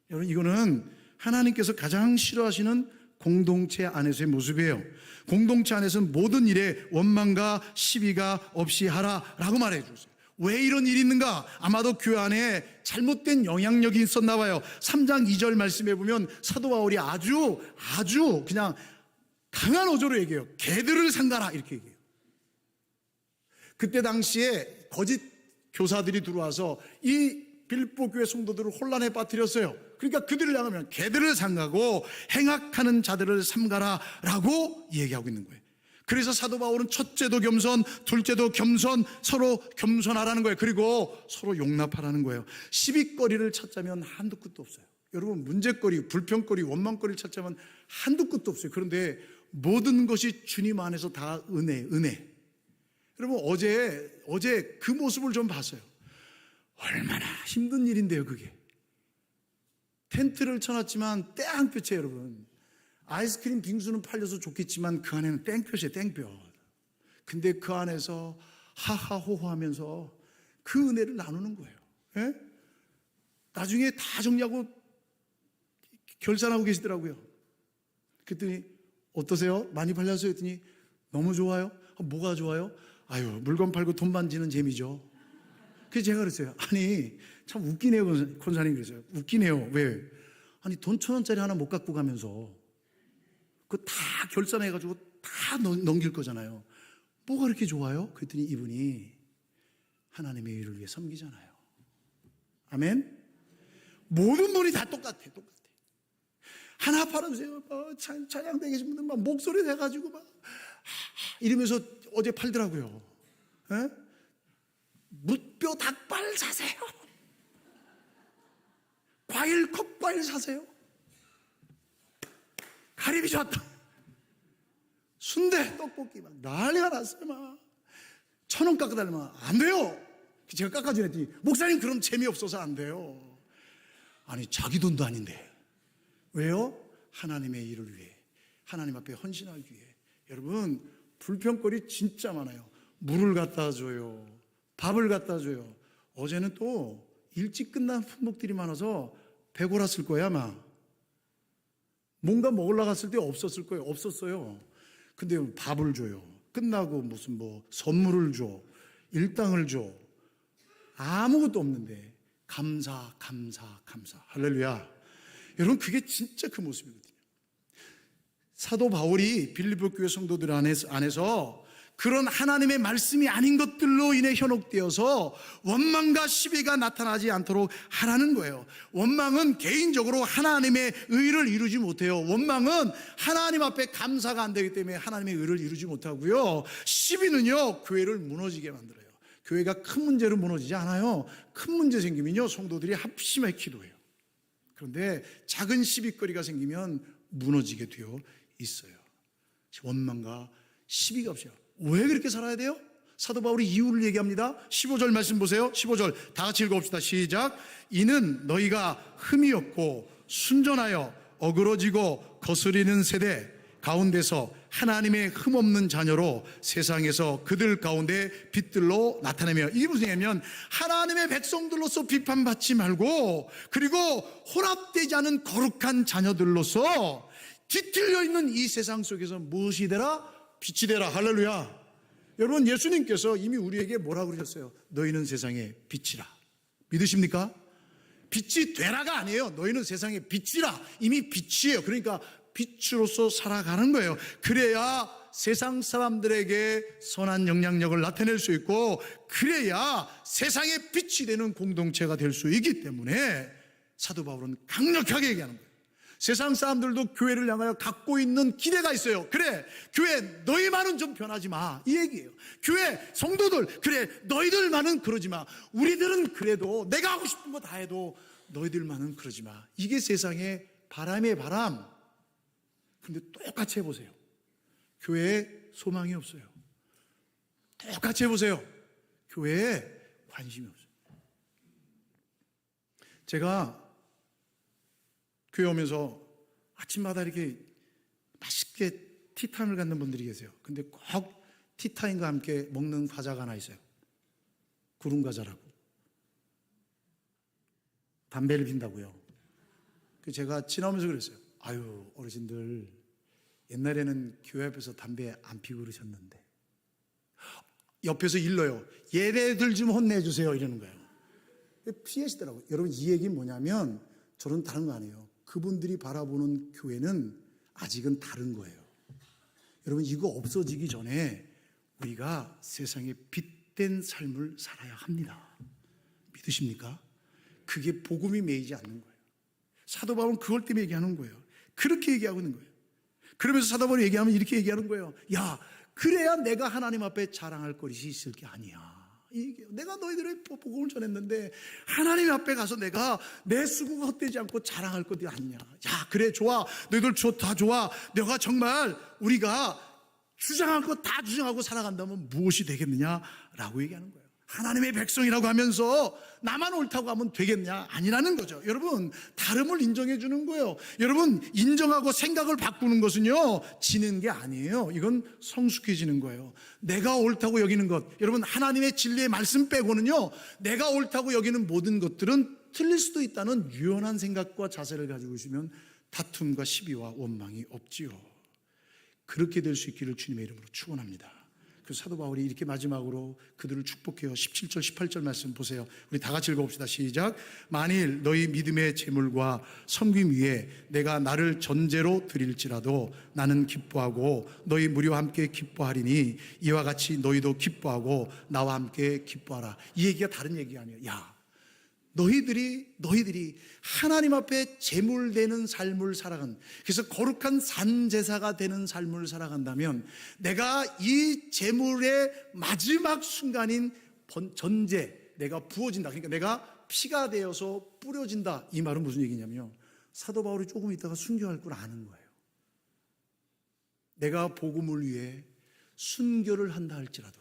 여러분, 이거는 하나님께서 가장 싫어하시는 공동체 안에서의 모습이에요. 공동체 안에서는 모든 일에 원망과 시비가 없이 하라라고 말해 주세요. 왜 이런 일이 있는가? 아마도 교회 안에 잘못된 영향력이 있었나 봐요. 3장 2절 말씀에 보면 사도 바울이 아주 그냥 강한 어조로 얘기해요. 개들을 상가라, 이렇게 얘기해요. 그때 당시에 거짓 교사들이 들어와서 이 빌립보 교회 성도들을 혼란에 빠뜨렸어요. 그러니까 그들을 향하면 개들을 상가고 행악하는 자들을 삼가라 라고 얘기하고 있는 거예요. 그래서 사도 바울은 첫째도 겸손, 둘째도 겸손, 서로 겸손하라는 거예요. 그리고 서로 용납하라는 거예요. 시비거리를 찾자면 한도 끝도 없어요. 여러분, 문제거리, 불평거리, 원망거리를 찾자면 한도 끝도 없어요. 그런데 모든 것이 주님 안에서 다 은혜. 여러분, 어제 그 모습을 좀 봤어요. 얼마나 힘든 일인데요, 그게. 텐트를 쳐놨지만 땡볕에, 여러분. 아이스크림 빙수는 팔려서 좋겠지만 그 안에는 땡볕이에요, 땡볕. 근데 그 안에서 하하호호 하면서 그 은혜를 나누는 거예요. 예? 나중에 다 정리하고 결산하고 계시더라고요. 그랬더니 어떠세요? 많이 팔렸어요? 했더니 너무 좋아요. 뭐가 좋아요? 아유, 물건 팔고 돈 만지는 재미죠. 그래서 제가 그랬어요. 아니, 참 웃기네요, 권사님. 그랬어요. 웃기네요. 왜? 아니, 돈 1,000원짜리 하나 못 갖고 가면서 그거 다 결산해가지고 다 넘길 거잖아요. 뭐가 그렇게 좋아요? 그랬더니 이분이 하나님의 일을 위해 섬기잖아요. 아멘? 모든 분이 다 똑같아. 하나 팔아주세요. 찬양대 계신 분들 막 목소리 내가지고 막 이러면서 어제 팔더라고요. 에? 무뼈 닭발 사세요. 과일, 컵과일 사세요. 가리비 좋았다. 순대, 떡볶이 막 난리가 났어요. 막 1,000원 깎아달라면 안 돼요. 제가 깎아주랬더니 목사님 그럼 재미없어서 안 돼요. 아니 자기 돈도 아닌데 왜요? 하나님의 일을 위해, 하나님 앞에 헌신하기 위해. 여러분 불평거리 진짜 많아요. 물을 갖다 줘요, 밥을 갖다 줘요. 어제는 또 일찍 끝난 품목들이 많아서 배고랐을 거야 아마. 뭔가 먹으러 갔을 때 없었을 거예요. 없었어요. 근데 밥을 줘요. 끝나고 무슨 선물을 줘, 일당을 줘. 아무것도 없는데 감사. 할렐루야. 여러분 그게 진짜 그 모습이거든요. 사도 바울이 빌립보 교회 성도들 안에서 그런 하나님의 말씀이 아닌 것들로 인해 현혹되어서 원망과 시비가 나타나지 않도록 하라는 거예요. 원망은 개인적으로 하나님의 의를 이루지 못해요. 원망은 하나님 앞에 감사가 안 되기 때문에 하나님의 의를 이루지 못하고요. 시비는요 교회를 무너지게 만들어요. 교회가 큰 문제로 무너지지 않아요. 큰 문제 생기면요 성도들이 합심해 기도해요. 그런데 작은 시비거리가 생기면 무너지게 되어 있어요. 원망과 시비가 없어요. 왜 그렇게 살아야 돼요? 사도 바울이 이유를 얘기합니다. 15절 말씀 보세요. 15절 다 같이 읽어봅시다. 시작. 이는 너희가 흠이 없고 순전하여 어그러지고 거스리는 세대 가운데서 하나님의 흠없는 자녀로 세상에서 그들 가운데 빛들로 나타내며, 이게 무슨 얘기냐면 하나님의 백성들로서 비판받지 말고, 그리고 혼합되지 않은 거룩한 자녀들로서 뒤틀려 있는 이 세상 속에서 무엇이 되라? 빛이 되라. 할렐루야. 여러분 예수님께서 이미 우리에게 뭐라고 그러셨어요? 너희는 세상의 빛이라. 믿으십니까? 빛이 되라가 아니에요. 너희는 세상의 빛이라. 이미 빛이에요. 그러니까 빛으로서 살아가는 거예요. 그래야 세상 사람들에게 선한 영향력을 나타낼 수 있고, 그래야 세상의 빛이 되는 공동체가 될 수 있기 때문에 사도 바울은 강력하게 얘기하는 거예요. 세상 사람들도 교회를 향하여 갖고 있는 기대가 있어요. 그래, 교회 너희만은 좀 변하지 마, 이 얘기예요. 교회 성도들, 그래 너희들만은 그러지 마. 우리들은 그래도 내가 하고 싶은 거 다 해도 너희들만은 그러지 마. 이게 세상의 바람의 바람. 근데 똑같이 해보세요. 교회에 소망이 없어요. 똑같이 해보세요. 교회에 관심이 없어요. 제가 교회 오면서 아침마다 이렇게 맛있게 티타임을 갖는 분들이 계세요. 근데 꼭 티타임과 함께 먹는 과자가 하나 있어요. 구름 과자라고. 담배를 핀다고요. 제가 지나오면서 그랬어요. 아유, 어르신들 옛날에는 교회 앞에서 담배 안 피고 그러셨는데. 옆에서 일러요. 얘네들 좀 혼내주세요 이러는 거예요. 피하시더라고요. 여러분 이 얘기는 뭐냐면, 저는 다른 거 아니에요. 그분들이 바라보는 교회는 아직은 다른 거예요. 여러분 이거 없어지기 전에 우리가 세상에 빛된 삶을 살아야 합니다. 믿으십니까? 그게 복음이 매이지 않는 거예요. 사도 바울은 그걸 때문에 얘기하는 거예요. 그렇게 얘기하고 있는 거예요. 그러면서 사도 바울이 얘기하면 이렇게 얘기하는 거예요. 야, 그래야 내가 하나님 앞에 자랑할 것이 있을 게 아니야. 내가 너희들의 복음을 전했는데 하나님 앞에 가서 내가 내 수고가 헛되지 않고 자랑할 것이 아니냐. 야, 그래 좋아, 너희들 다 좋아. 내가 정말 우리가 주장할 것 다 주장하고 살아간다면 무엇이 되겠느냐라고 얘기하는 거예요. 하나님의 백성이라고 하면서 나만 옳다고 하면 되겠냐? 아니라는 거죠. 여러분 다름을 인정해 주는 거예요. 여러분 인정하고 생각을 바꾸는 것은요 지는 게 아니에요. 이건 성숙해지는 거예요. 내가 옳다고 여기는 것, 여러분 하나님의 진리의 말씀 빼고는요 내가 옳다고 여기는 모든 것들은 틀릴 수도 있다는 유연한 생각과 자세를 가지고 있으면 다툼과 시비와 원망이 없지요. 그렇게 될 수 있기를 주님의 이름으로 축원합니다. 그 사도 바울이 이렇게 마지막으로 그들을 축복해요. 17절 18절 말씀 보세요. 우리 다 같이 읽어봅시다. 시작. 만일 너희 믿음의 재물과 섬김 위에 내가 나를 전제로 드릴지라도 나는 기뻐하고 너희 무리와 함께 기뻐하리니 이와 같이 너희도 기뻐하고 나와 함께 기뻐하라. 이 얘기가 다른 얘기가 아니에요. 야, 너희들이 하나님 앞에 제물되는 삶을 살아간, 그래서 거룩한 산제사가 되는 삶을 살아간다면 내가 이 제물의 마지막 순간인 전제, 내가 부어진다, 그러니까 내가 피가 되어서 뿌려진다. 이 말은 무슨 얘기냐면요, 사도 바울이 조금 있다가 순교할 걸 아는 거예요. 내가 복음을 위해 순교를 한다 할지라도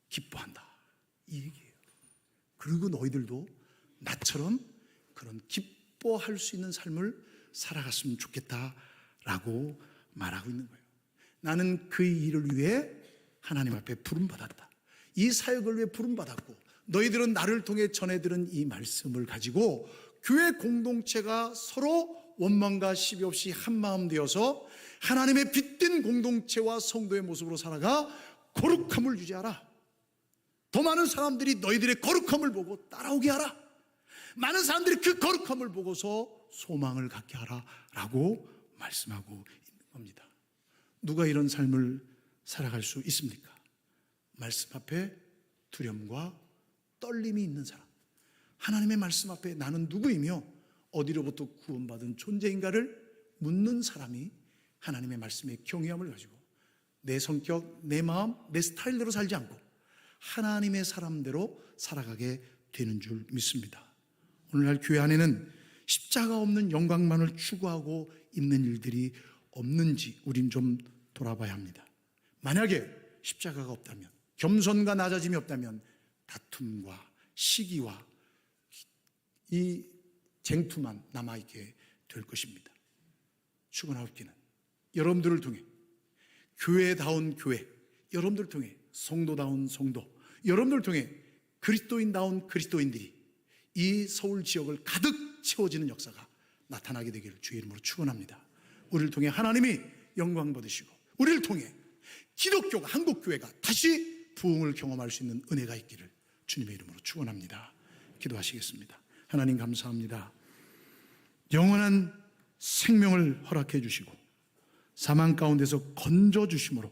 기뻐한다, 이 얘기예요. 그리고 너희들도 나처럼 그런 기뻐할 수 있는 삶을 살아갔으면 좋겠다라고 말하고 있는 거예요. 나는 그 일을 위해 하나님 앞에 부름받았다. 이 사역을 위해 부름받았고, 너희들은 나를 통해 전해들은 이 말씀을 가지고 교회 공동체가 서로 원망과 시비 없이 한마음 되어서 하나님의 빛된 공동체와 성도의 모습으로 살아가 거룩함을 유지하라. 더 많은 사람들이 너희들의 거룩함을 보고 따라오게 하라. 많은 사람들이 그 거룩함을 보고서 소망을 갖게 하라 라고 말씀하고 있는 겁니다. 누가 이런 삶을 살아갈 수 있습니까? 말씀 앞에 두려움과 떨림이 있는 사람, 하나님의 말씀 앞에 나는 누구이며 어디로부터 구원받은 존재인가를 묻는 사람이 하나님의 말씀에 경외함을 가지고 내 성격, 내 마음, 내 스타일대로 살지 않고 하나님의 사람대로 살아가게 되는 줄 믿습니다. 오늘날 교회 안에는 십자가 없는 영광만을 추구하고 있는 일들이 없는지 우린 좀 돌아봐야 합니다. 만약에 십자가가 없다면, 겸손과 낮아짐이 없다면 다툼과 시기와 이 쟁투만 남아있게 될 것입니다. 축원하옵기는 여러분들을 통해, 교회다운 교회, 여러분들을 통해 성도다운 성도, 여러분들을 통해 그리스도인다운 그리스도인들이 이 서울 지역을 가득 채워지는 역사가 나타나게 되기를 주의 이름으로 축원합니다. 우리를 통해 하나님이 영광 받으시고, 우리를 통해 기독교가, 한국교회가 다시 부흥을 경험할 수 있는 은혜가 있기를 주님의 이름으로 축원합니다. 기도하시겠습니다. 하나님 감사합니다. 영원한 생명을 허락해 주시고 사망 가운데서 건져 주심으로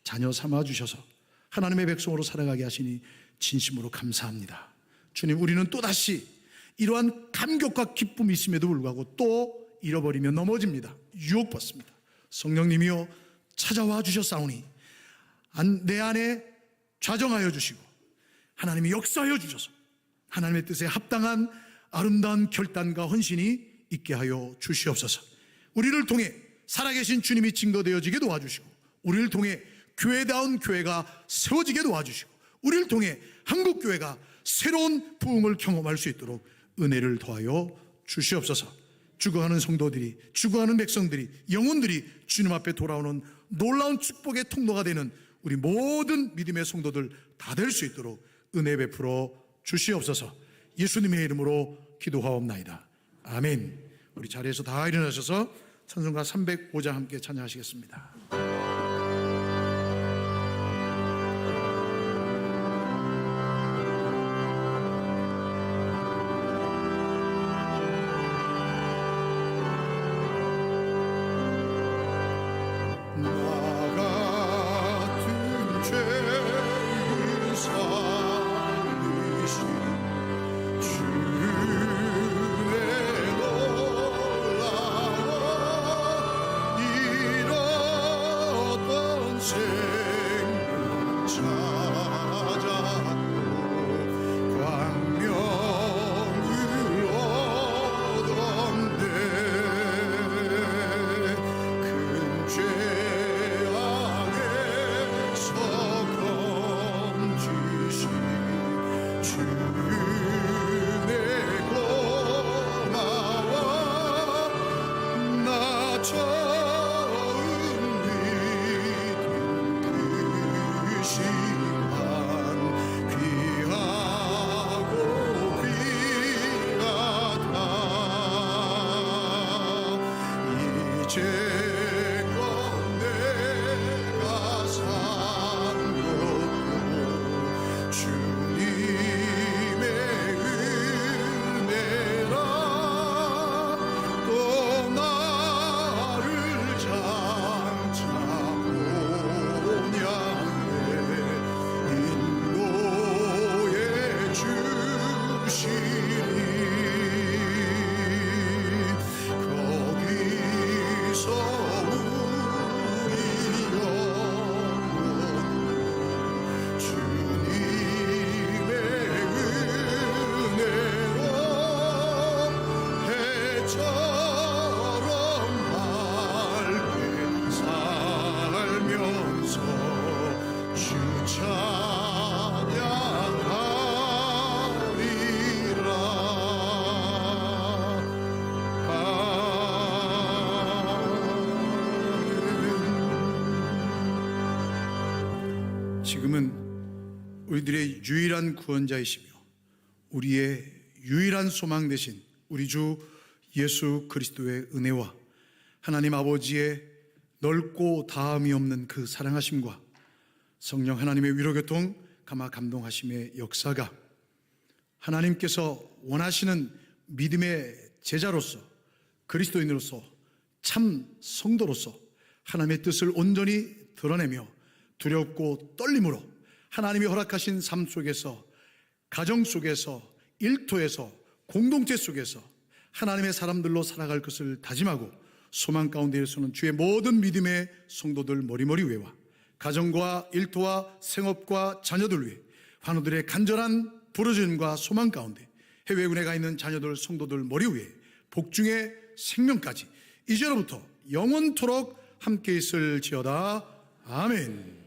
자녀 삼아 주셔서 하나님의 백성으로 살아가게 하시니 진심으로 감사합니다. 주님, 우리는 또다시 이러한 감격과 기쁨이 있음에도 불구하고 또 잃어버리며 넘어집니다. 유혹받습니다. 성령님이여 찾아와 주셨사오니 내 안에 좌정하여 주시고 하나님이 역사하여 주셔서 하나님의 뜻에 합당한 아름다운 결단과 헌신이 있게 하여 주시옵소서. 우리를 통해 살아계신 주님이 증거되어지게 도와주시고, 우리를 통해 교회다운 교회가 세워지게 도와주시고, 우리를 통해 한국교회가 새로운 부흥을 경험할 수 있도록 은혜를 더하여 주시옵소서. 죽어가는 성도들이, 죽어가는 백성들이, 영혼들이 주님 앞에 돌아오는 놀라운 축복의 통로가 되는 우리 모든 믿음의 성도들 다 될 수 있도록 은혜 베풀어 주시옵소서. 예수님의 이름으로 기도하옵나이다. 아멘. 우리 자리에서 다 일어나셔서 찬송가 305장 함께 찬양하시겠습니다. 거기서 지금은 우리들의 유일한 구원자이시며 우리의 유일한 소망 되신 우리 주 예수 그리스도의 은혜와 하나님 아버지의 넓고 다함이 없는 그 사랑하심과 성령 하나님의 위로교통 감화 감동하심의 역사가 하나님께서 원하시는 믿음의 제자로서 그리스도인으로서 참 성도로서 하나님의 뜻을 온전히 드러내며 두렵고 떨림으로 하나님이 허락하신 삶 속에서, 가정 속에서, 일터에서, 공동체 속에서 하나님의 사람들로 살아갈 것을 다짐하고 소망 가운데에서는 주의 모든 믿음의 성도들 머리머리 위에와 가정과 일터와 생업과 자녀들 위해 환우들의 간절한 부르짖음과 소망 가운데 해외군에 가 있는 자녀들 성도들 머리 위에 복중의 생명까지 이제로부터 영원토록 함께 있을지어다. 아멘.